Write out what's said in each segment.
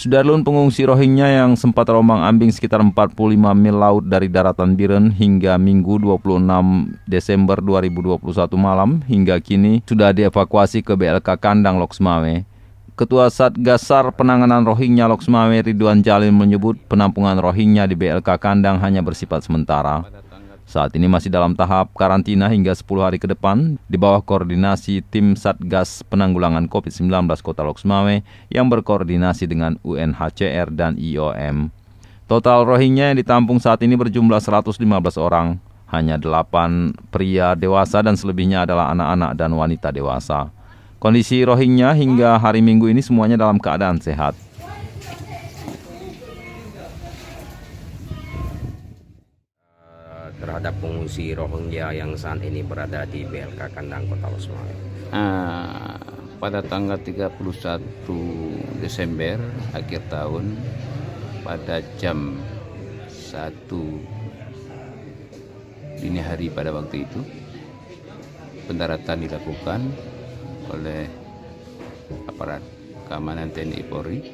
Sudarlun, pengungsi Rohingya yang sempat terombang-ambing sekitar 45 mil laut dari daratan Biren hingga Minggu 26 Desember 2021 malam hingga kini sudah dievakuasi ke BLK Kandang Loksmawe. Ketua Satgasar Penanganan Rohingya Loksmawe Ridwan Jalil menyebut penampungan Rohingya di BLK Kandang hanya bersifat sementara. Saat ini masih dalam tahap karantina hingga 10 hari ke depan di bawah koordinasi tim Satgas Penanggulangan COVID-19 Kota Loksmawe yang berkoordinasi dengan UNHCR dan IOM. Total Rohingya yang ditampung saat ini berjumlah 115 orang. Hanya 8 pria dewasa dan selebihnya adalah anak-anak dan wanita dewasa. Kondisi Rohingya hingga hari Minggu ini semuanya dalam keadaan sehat. Terhadap pengungsi Rohingya yang saat ini berada di BLK Kandang Kota Loksmawe. Pada tanggal 31 Desember akhir tahun pada jam 1 dini hari pada waktu itu pendaratan dilakukan oleh aparat keamanan TNI Polri,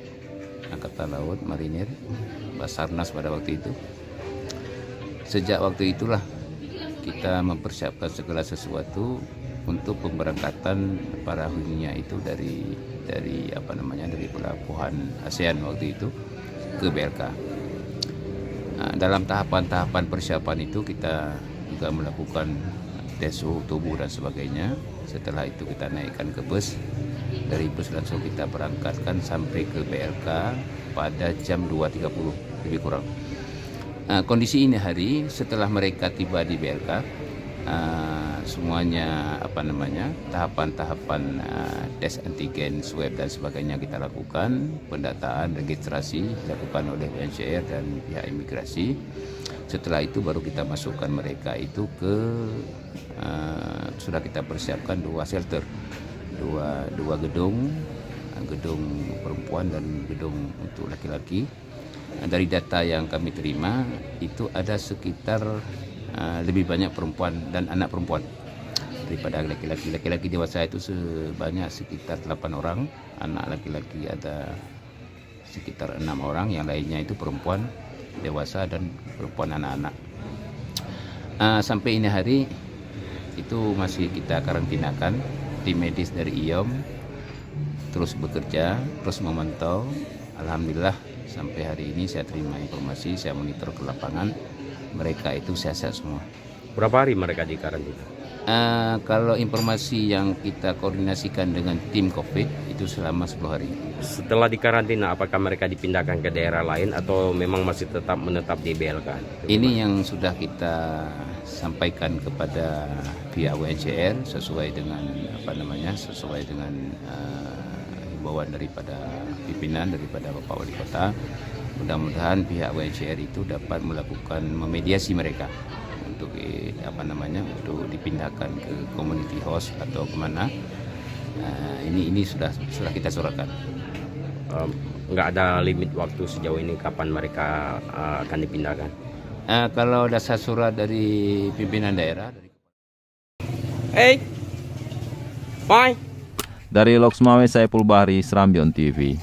Angkatan Laut, Marinir, Basarnas pada waktu itu. Sejak waktu itulah kita mempersiapkan segala sesuatu untuk pemberangkatan para Rohingya itu dari pelabuhan ASEAN waktu itu ke BLK. Dalam tahapan-tahapan persiapan itu kita juga melakukan tes suhu tubuh dan sebagainya. Setelah itu kita naikkan ke bus. Dari bus langsung kita berangkatkan sampai ke BLK pada jam 2.30 lebih kurang. Kondisi ini hari setelah mereka tiba di BLK, semuanya tahapan-tahapan tes antigen, swab dan sebagainya kita lakukan, pendataan, registrasi dilakukan oleh UNHCR dan pihak imigrasi. Setelah itu baru kita masukkan mereka itu ke sudah kita persiapkan 2 shelter, dua gedung perempuan dan gedung untuk laki-laki. Dari data yang kami terima itu ada sekitar lebih banyak perempuan dan anak perempuan daripada laki-laki. Laki-laki dewasa itu sebanyak sekitar 8 orang, anak laki-laki ada sekitar 6 orang, yang lainnya itu perempuan dewasa dan perempuan anak-anak. Sampai ini hari itu masih kita karantinakan. Tim medis dari IOM terus bekerja, terus memantau. Alhamdulillah sampai hari ini saya terima informasi, saya monitor ke lapangan, mereka itu sehat-sehat semua. Berapa hari mereka di karantina? Kalau informasi yang kita koordinasikan dengan tim COVID itu selama 10 hari. Setelah di karantina, apakah mereka dipindahkan ke daerah lain atau memang masih tetap menetap di BLK? Ini yang sudah kita sampaikan kepada pihak UNHCR sesuai dengan himbauan daripada pimpinan daripada Bapak Wali Kota. Mudah-mudahan pihak UNHCR itu dapat melakukan memediasi mereka untuk untuk dipindahkan ke community host atau kemana. Ini sudah kita suratkan. Nggak ada limit waktu sejauh ini kapan mereka akan dipindahkan? Kalau dasar surat dari pimpinan daerah. Bye. Dari Loksmawe, Saiful Bahri, Serambion TV.